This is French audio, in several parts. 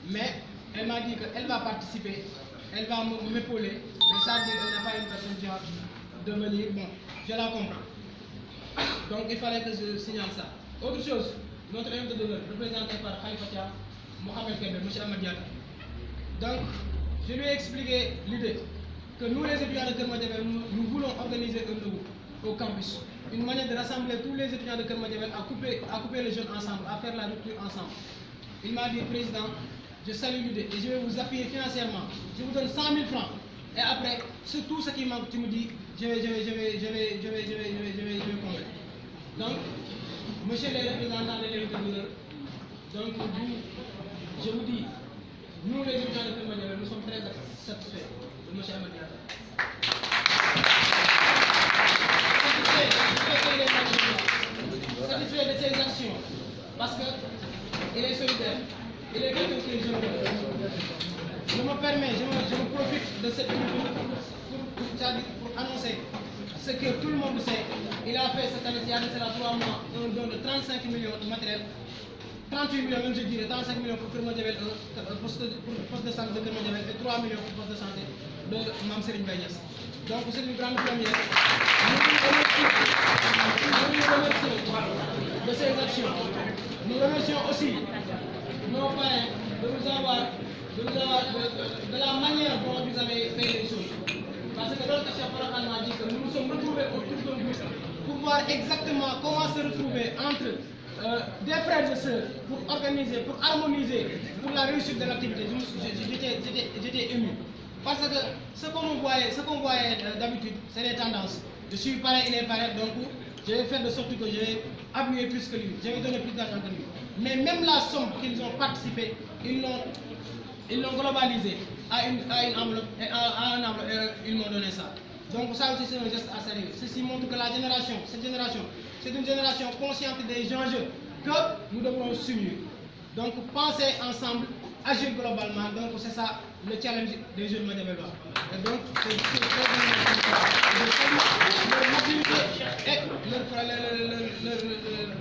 mais elle m'a dit qu'elle va participer, elle va m'épauler, mais ça veut dire qu'elle n'a pas une personne qui va devenir, bon, je la comprends. Donc il fallait que je signale ça. Autre chose, notre invité d'honneur, représenté par Khalifa Tia, Mohamed Kébé, M. Amadiata. Donc, je lui ai expliqué l'idée que nous, les étudiants de Kermadjabel, nous voulons organiser un nouveau au campus. Une manière de rassembler tous les étudiants de Kermadjabel à couper les jeunes ensemble, à faire la rupture ensemble. Il m'a dit, Président, je salue l'idée et je vais vous appuyer financièrement. Je vous donne 100 000 francs. Et après, sur tout ce qui manque, tu me dis, je vais convaincre. Donc, monsieur les représentants de l'invité d'honneur, donc je vous dis, nous les étudiants de Kermadjabel, nous sommes très satisfaits de M. Amadiata. Satisfait de ses actions, parce qu'il est solidaire, il est quelqu'un qui est jeune. Je me permets, je profite de cette tribune pour annoncer ce que tout le monde sait. Il a fait cette année, il y a 3 mois, un don de 35 millions de matériel. 38 millions, même je dirais, 35 millions pour Kermadjabel, pour poste de santé de Kermadjabel et 3 millions pour poste de santé de Mme Serigne Bagnès. Donc c'est une grande première. Nous nous remercions de ces actions. Nous remercions aussi nos parents de la manière dont vous avez fait les choses. Parce que notre chef m'a dit que nous nous sommes retrouvés autour d'un groupe pour voir exactement comment se retrouver entre des frères et sœurs pour organiser, pour harmoniser, pour la réussite de l'activité. J'étais ému. Parce que ce qu'on voyait d'habitude, c'est les tendances. Je suis pareil, il est pareil, donc je vais faire de sorte que je vais appuyer plus que lui, je vais donner plus d'argent que lui. Mais même la somme qu'ils ont participé, ils l'ont globalisé à une enveloppe, ils m'ont donné ça. Donc ça aussi c'est un geste à saluer. Ceci montre que cette génération, c'est une génération consciente des enjeux que nous devons s'unir. Donc penser ensemble, agir globalement, donc c'est ça le challenge des jeunes Madiabellois. Et donc c'est très leur mobilité et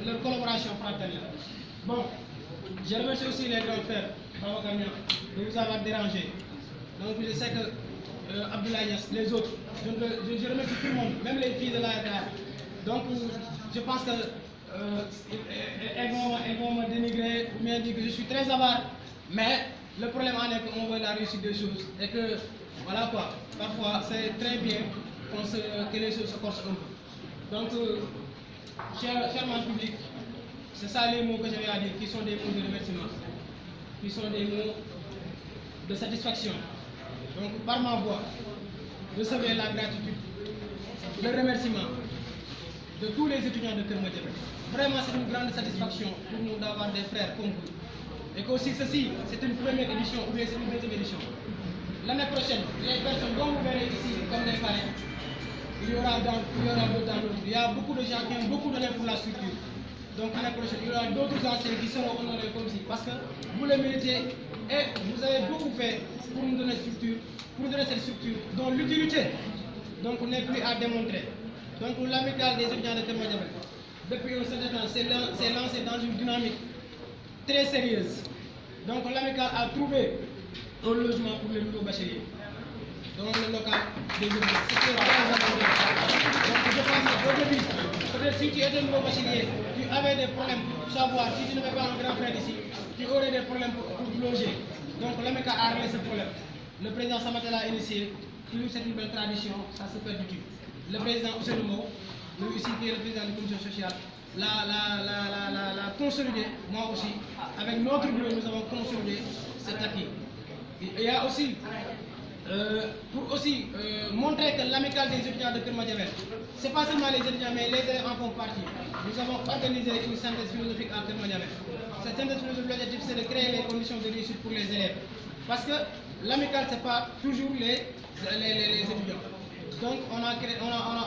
leur collaboration fraternelle. Bon, je remercie aussi les grands frères, de vous avoir dérangé. Donc je sais que Abdoulaye Niass, les autres, je remercie tout le monde, même les filles de l'ARDA. Donc je pense que elles vont me dénigrer ou bien dire que je suis très avare, mais le problème en est qu'on veut la réussite des choses et que voilà quoi, parfois c'est très bien que les choses se corsent un peu. Donc, cher membre public, c'est ça les mots que j'avais à dire, qui sont des mots de remerciement, qui sont des mots de satisfaction. Donc, par ma voix, recevez la gratitude, le remerciement de tous les étudiants de Kermadjabel. Vraiment, c'est une grande satisfaction pour nous d'avoir des frères comme vous. Et qu'aussi ceci, c'est une première édition ou bien c'est une deuxième édition. L'année prochaine, les personnes dont vous verrez ici comme des parrains, il y aura d'autres dans l'autre. Il y a beaucoup de gens qui ont beaucoup donné pour la structure. Donc l'année prochaine, il y aura d'autres anciens qui seront honorés comme ci. Parce que vous le méritez et vous avez beaucoup fait pour nous donner cette structure dont l'utilité n'est plus à démontrer. Donc l'amicale des étudiants de Kermadjabel, depuis un certain temps, s'est lancé dans une dynamique très sérieuse. Donc l'amicale a trouvé un logement pour les nouveaux bacheliers dans le local des étudiants. C'était très important. Donc je pense qu'au début, peut-être si tu étais nouveau bachelier, tu avais des problèmes pour savoir, si tu n'avais pas un grand frère ici, tu aurais des problèmes pour loger. Donc l'amicale a réglé ce problème. Le président Samatel a initié, toujours c'est une belle tradition, ça se perpétue. Le président Ousseinou, lui aussi qui est le président de la commission sociale, l'a consolidé, moi aussi. Avec notre bureau, nous avons consolidé cet acquis. Il y a aussi, pour aussi montrer que l'amicale des étudiants de Kermadjabel, ce n'est pas seulement les étudiants, mais les élèves en font partie. Nous avons organisé une synthèse philosophique à Kermadjabel. Cette synthèse philosophique, l'objectif, c'est de créer les conditions de réussite pour les élèves. Parce que l'amicale, ce n'est pas toujours les étudiants. Donc, on a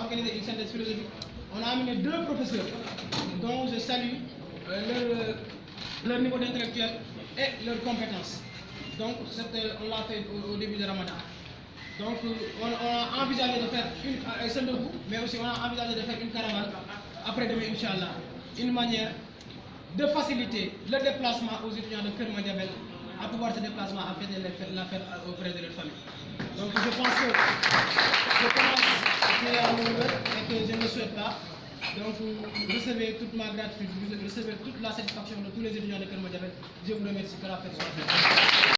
organisé une synthèse philosophique. On a amené 2 professeurs dont je salue leur niveau d'intellectuel et leurs compétences. Donc, on l'a fait au début de Ramadan. Donc, on a envisagé de faire un seul debout, mais aussi on a envisagé de faire une caravane après-demain, Inch'Allah. Une manière de faciliter le déplacement aux étudiants de Kermadjabel à pouvoir se déplacer à faire la fête auprès de leur famille. Donc je pense que je commence à et que je ne souhaite pas. Donc recevez toute ma gratitude, recevez toute la satisfaction de tous les étudiants de Keur Madiabel. Je vous remercie, que la fête soit faite.